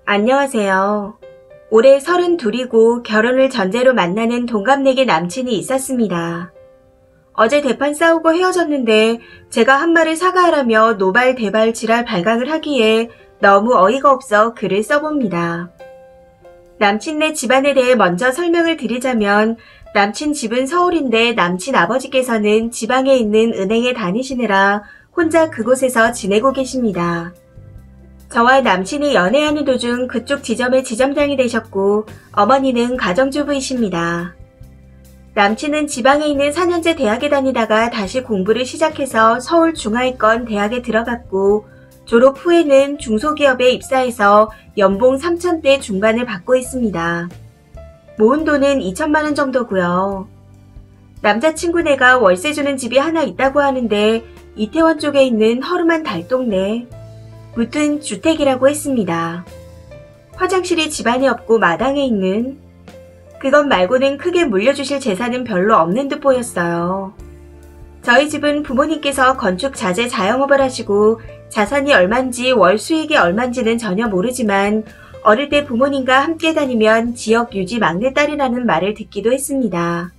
안녕하세요. 올해 32이고 결혼을 전제로 만나는 동갑내기 남친이 있었습니다. 어제 대판 싸우고 헤어졌는데 제가 한 말을 사과하라며 노발대발 지랄 발광을 하기에 너무 어이가 없어 글을 써봅니다. 남친네 집안에 대해 먼저 설명을 드리자면 남친 집은 서울인데 남친 아버지께서는 지방에 있는 은행에 다니시느라 혼자 그곳에서 지내고 계십니다. 저와 남친이 연애하는 도중 그쪽 지점의 지점장이 되셨고 어머니는 가정주부이십니다. 남친은 지방에 있는 4년제 대학에 다니다가 다시 공부를 시작해서 서울중하위권 대학에 들어갔고 졸업 후에는 중소기업에 입사해서 연봉 3,000대 중반을 받고 있습니다. 모은 돈은 2천만 원 정도고요. 남자친구네가 월세 주는 집이 하나 있다고 하는데 이태원 쪽에 있는 허름한 달동네. 무튼 주택이라고 했습니다. 화장실이 집안에 없고 마당에 있는 그것 말고는 크게 물려주실 재산은 별로 없는 듯 보였어요. 저희 집은 부모님께서 건축 자재 자영업을 하시고 자산이 얼만지 월 수익이 얼만지는 전혀 모르지만 어릴 때 부모님과 함께 다니면 지역 유지 막내딸이라는 말을 듣기도 했습니다.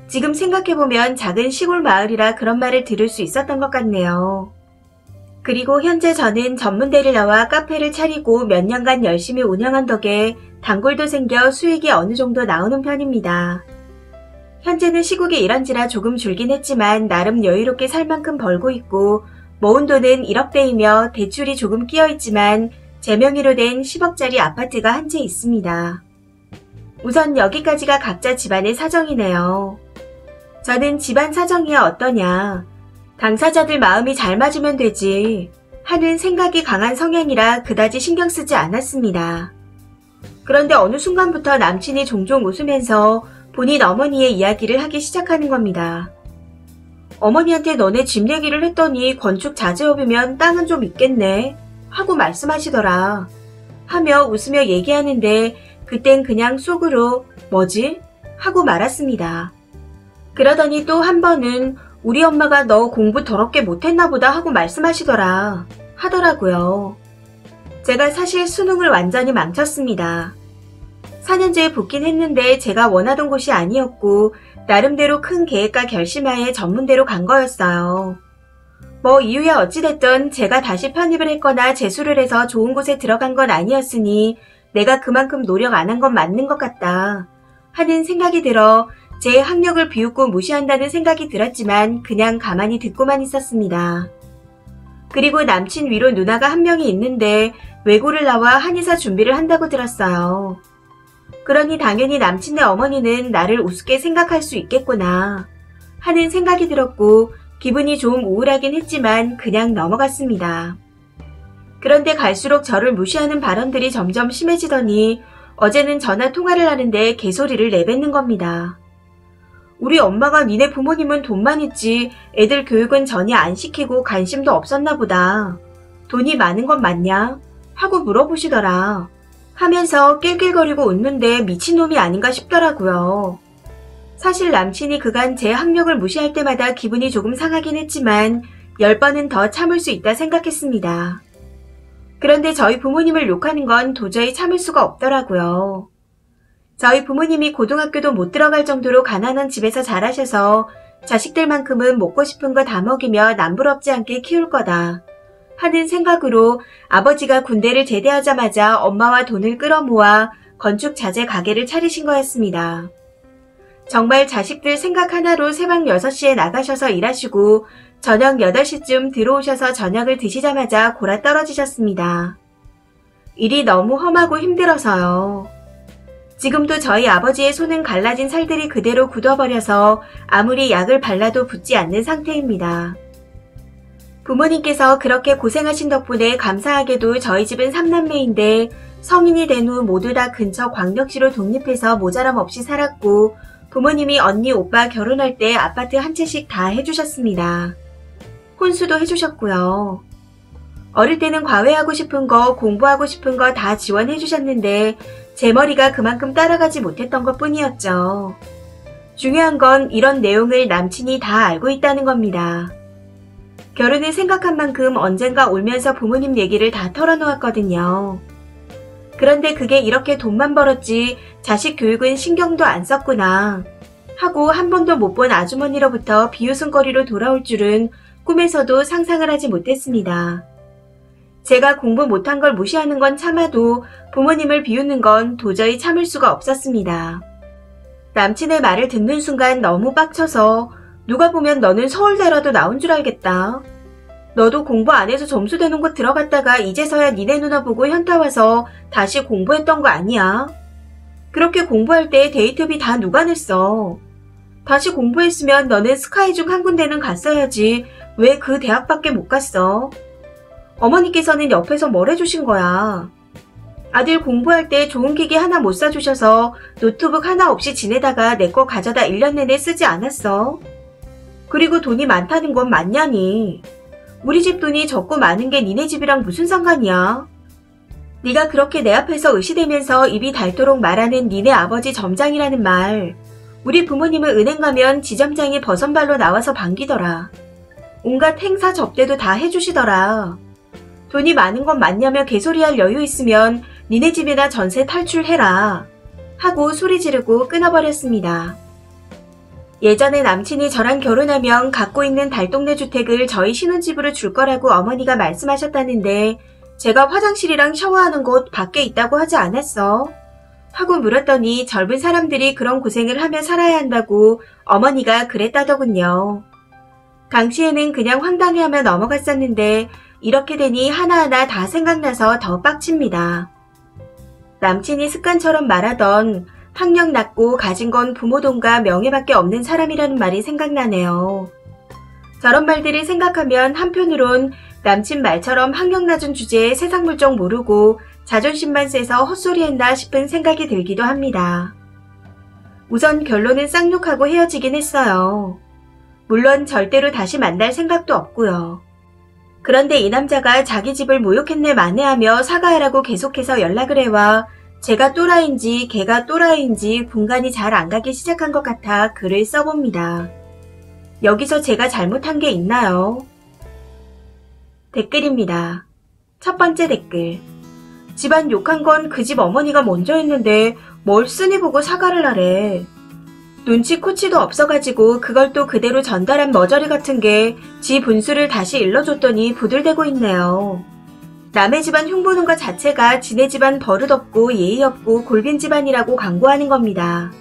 지금 생각해보면 작은 시골 마을이라 그런 말을 들을 수 있었던 것 같네요. 그리고 현재 저는 전문대를 나와 카페를 차리고 몇 년간 열심히 운영한 덕에 단골도 생겨 수익이 어느 정도 나오는 편입니다. 현재는 시국에 일한지라 조금 줄긴 했지만 나름 여유롭게 살 만큼 벌고 있고 모은 돈은 1억대이며 대출이 조금 끼어있지만 제 명의로 된 10억짜리 아파트가 한 채 있습니다. 우선 여기까지가 각자 집안의 사정이네요. 저는 집안 사정이야 어떠냐. 당사자들 마음이 잘 맞으면 되지 하는 생각이 강한 성향이라 그다지 신경 쓰지 않았습니다. 그런데 어느 순간부터 남친이 종종 웃으면서 본인 어머니의 이야기를 하기 시작하는 겁니다. 어머니한테 너네 집 얘기를 했더니 건축 자재업이면 땅은 좀 있겠네 하고 말씀하시더라 하며 웃으며 얘기하는데 그땐 그냥 속으로 뭐지? 하고 말았습니다. 그러더니 또 한 번은 우리 엄마가 너 공부 더럽게 못했나 보다 하고 말씀하시더라 하더라고요. 제가 사실 수능을 완전히 망쳤습니다. 4년제에 붙긴 했는데 제가 원하던 곳이 아니었고 나름대로 큰 계획과 결심하에 전문대로 간 거였어요. 뭐 이유야 어찌됐든 제가 다시 편입을 했거나 재수를 해서 좋은 곳에 들어간 건 아니었으니 내가 그만큼 노력 안 한 건 맞는 것 같다 하는 생각이 들어 제 학력을 비웃고 무시한다는 생각이 들었지만 그냥 가만히 듣고만 있었습니다. 그리고 남친 위로 누나가 한 명이 있는데 외고를 나와 한의사 준비를 한다고 들었어요. 그러니 당연히 남친네 어머니는 나를 우습게 생각할 수 있겠구나 하는 생각이 들었고 기분이 좀 우울하긴 했지만 그냥 넘어갔습니다. 그런데 갈수록 저를 무시하는 발언들이 점점 심해지더니 어제는 전화 통화를 하는데 개소리를 내뱉는 겁니다. 우리 엄마가 니네 부모님은 돈만 있지 애들 교육은 전혀 안 시키고 관심도 없었나 보다. 돈이 많은 건 맞냐? 하고 물어보시더라. 하면서 낄낄거리고 웃는데 미친놈이 아닌가 싶더라고요. 사실 남친이 그간 제 학력을 무시할 때마다 기분이 조금 상하긴 했지만 10번은 더 참을 수 있다 생각했습니다. 그런데 저희 부모님을 욕하는 건 도저히 참을 수가 없더라고요. 저희 부모님이 고등학교도 못 들어갈 정도로 가난한 집에서 자라셔서 자식들만큼은 먹고 싶은 거 다 먹이며 남부럽지 않게 키울 거다 하는 생각으로 아버지가 군대를 제대하자마자 엄마와 돈을 끌어모아 건축 자재 가게를 차리신 거였습니다. 정말 자식들 생각 하나로 새벽 6시에 나가셔서 일하시고 저녁 8시쯤 들어오셔서 저녁을 드시자마자 골아 떨어지셨습니다. 일이 너무 험하고 힘들어서요. 지금도 저희 아버지의 손은 갈라진 살들이 그대로 굳어버려서 아무리 약을 발라도 붓지 않는 상태입니다. 부모님께서 그렇게 고생하신 덕분에 감사하게도 저희 집은 3남매인데 성인이 된 후 모두 다 근처 광역시로 독립해서 모자람 없이 살았고 부모님이 언니 오빠 결혼할 때 아파트 한 채씩 다 해주셨습니다. 혼수도 해주셨고요. 어릴 때는 과외하고 싶은 거 공부하고 싶은 거 다 지원해 주셨는데 제 머리가 그만큼 따라가지 못했던 것 뿐이었죠. 중요한 건 이런 내용을 남친이 다 알고 있다는 겁니다. 결혼을 생각한 만큼 언젠가 울면서 부모님 얘기를 다 털어놓았거든요. 그런데 그게 이렇게 돈만 벌었지 자식 교육은 신경도 안 썼구나 하고 한 번도 못 본 아주머니로부터 비웃음거리로 돌아올 줄은 꿈에서도 상상을 하지 못했습니다. 제가 공부 못한 걸 무시하는 건 참아도 부모님을 비웃는 건 도저히 참을 수가 없었습니다. 남친의 말을 듣는 순간 너무 빡쳐서 누가 보면 너는 서울대라도 나온 줄 알겠다. 너도 공부 안 해서 점수 되는 곳 들어갔다가 이제서야 니네 누나 보고 현타 와서 다시 공부했던 거 아니야? 그렇게 공부할 때 데이트비 다 누가 냈어? 다시 공부했으면 너는 스카이 중 한 군데는 갔어야지 왜 그 대학밖에 못 갔어? 어머니께서는 옆에서 뭘 해주신 거야? 아들 공부할 때 좋은 기기 하나 못 사주셔서 노트북 하나 없이 지내다가 내 거 가져다 1년 내내 쓰지 않았어? 그리고 돈이 많다는 건 맞냐니? 우리 집 돈이 적고 많은 게 니네 집이랑 무슨 상관이야? 네가 그렇게 내 앞에서 의시대면서 입이 닳도록 말하는 니네 아버지 점장이라는 말, 우리 부모님은 은행 가면 지점장이 버선발로 나와서 반기더라. 온갖 행사 접대도 다 해주시더라. 돈이 많은 건 맞냐며 개소리할 여유 있으면 니네 집이나 전세 탈출해라 하고 소리 지르고 끊어버렸습니다. 예전에 남친이 저랑 결혼하면 갖고 있는 달동네 주택을 저희 신혼집으로 줄 거라고 어머니가 말씀하셨다는데 제가 화장실이랑 샤워하는 곳 밖에 있다고 하지 않았어? 하고 물었더니 젊은 사람들이 그런 고생을 하며 살아야 한다고 어머니가 그랬다더군요. 당시에는 그냥 황당해하며 넘어갔었는데 이렇게 되니 하나하나 다 생각나서 더 빡칩니다. 남친이 습관처럼 말하던 학력 낮고 가진 건 부모 돈과 명예밖에 없는 사람이라는 말이 생각나네요. 저런 말들을 생각하면 한편으론 남친 말처럼 학력 낮은 주제에 세상 물정 모르고 자존심만 세서 헛소리했나 싶은 생각이 들기도 합니다. 우선 결론은 쌍욕하고 헤어지긴 했어요. 물론 절대로 다시 만날 생각도 없고요. 그런데 이 남자가 자기 집을 모욕했네 만회하며 사과하라고 계속해서 연락을 해와 제가 또라이인지 걔가 또라이인지 분간이 잘 안 가기 시작한 것 같아 글을 써봅니다. 여기서 제가 잘못한 게 있나요? 댓글입니다. 첫 번째 댓글. 집안 욕한 건 그 집 어머니가 먼저 했는데 뭘 쓰니 보고 사과를 하래. 눈치 코치도 없어가지고 그걸 또 그대로 전달한 머저리 같은 게 지 분수를 다시 일러줬더니 부들대고 있네요. 남의 집안 흉보는 것 자체가 지네 집안 버릇없고 예의 없고 골빈 집안이라고 광고하는 겁니다.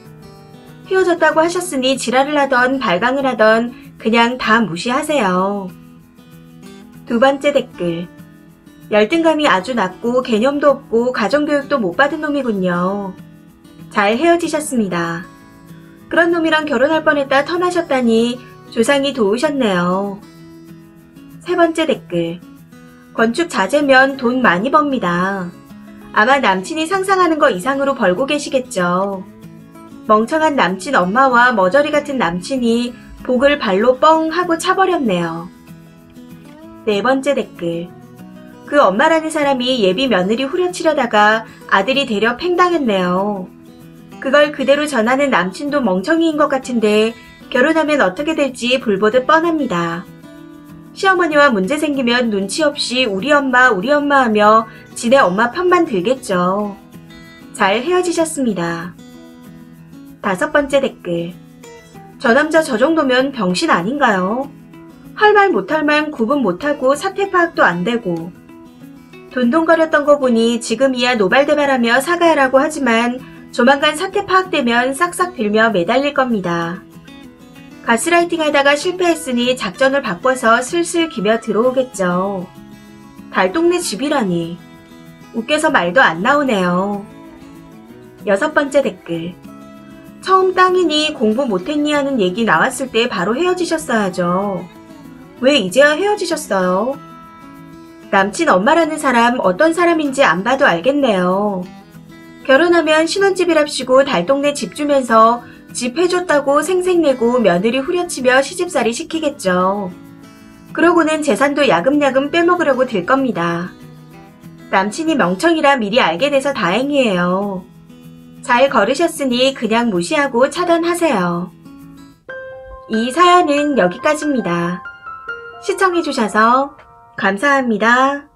헤어졌다고 하셨으니 지랄을 하던 발광을 하던 그냥 다 무시하세요. 두 번째 댓글. 열등감이 아주 낮고 개념도 없고 가정교육도 못 받은 놈이군요. 잘 헤어지셨습니다. 그런 놈이랑 결혼할 뻔했다 턴하셨다니 조상이 도우셨네요. 세 번째 댓글. 건축 자재면 돈 많이 법니다. 아마 남친이 상상하는 거 이상으로 벌고 계시겠죠. 멍청한 남친 엄마와 머저리 같은 남친이 복을 발로 뻥 하고 차버렸네요. 네 번째 댓글. 그 엄마라는 사람이 예비 며느리 후려치려다가 아들이 되려 팽당했네요. 그걸 그대로 전하는 남친도 멍청이인 것 같은데 결혼하면 어떻게 될지 불보듯 뻔합니다. 시어머니와 문제 생기면 눈치 없이 우리 엄마 하며 지네 엄마 편만 들겠죠. 잘 헤어지셨습니다. 다섯 번째 댓글. 저 남자 저 정도면 병신 아닌가요? 할 말 못할 말 구분 못하고 사태 파악도 안 되고. 돈돈거렸던 거 보니 지금이야 노발대발하며 사과하라고 하지만 조만간 사태 파악되면 싹싹 빌며 매달릴 겁니다. 가스라이팅 하다가 실패했으니 작전을 바꿔서 슬슬 기며 들어오겠죠. 달동네 집이라니. 웃겨서 말도 안 나오네요. 여섯 번째 댓글. 처음 땅이니 공부 못했니 하는 얘기 나왔을 때 바로 헤어지셨어야죠. 왜 이제야 헤어지셨어요? 남친 엄마라는 사람 어떤 사람인지 안 봐도 알겠네요. 결혼하면 신혼집이랍시고 달동네 집 주면서 집 해줬다고 생색내고 며느리 후려치며 시집살이 시키겠죠. 그러고는 재산도 야금야금 빼먹으려고 들 겁니다. 남친이 멍청이라 미리 알게 돼서 다행이에요. 잘 걸으셨으니 그냥 무시하고 차단하세요. 이 사연은 여기까지입니다. 시청해주셔서 감사합니다.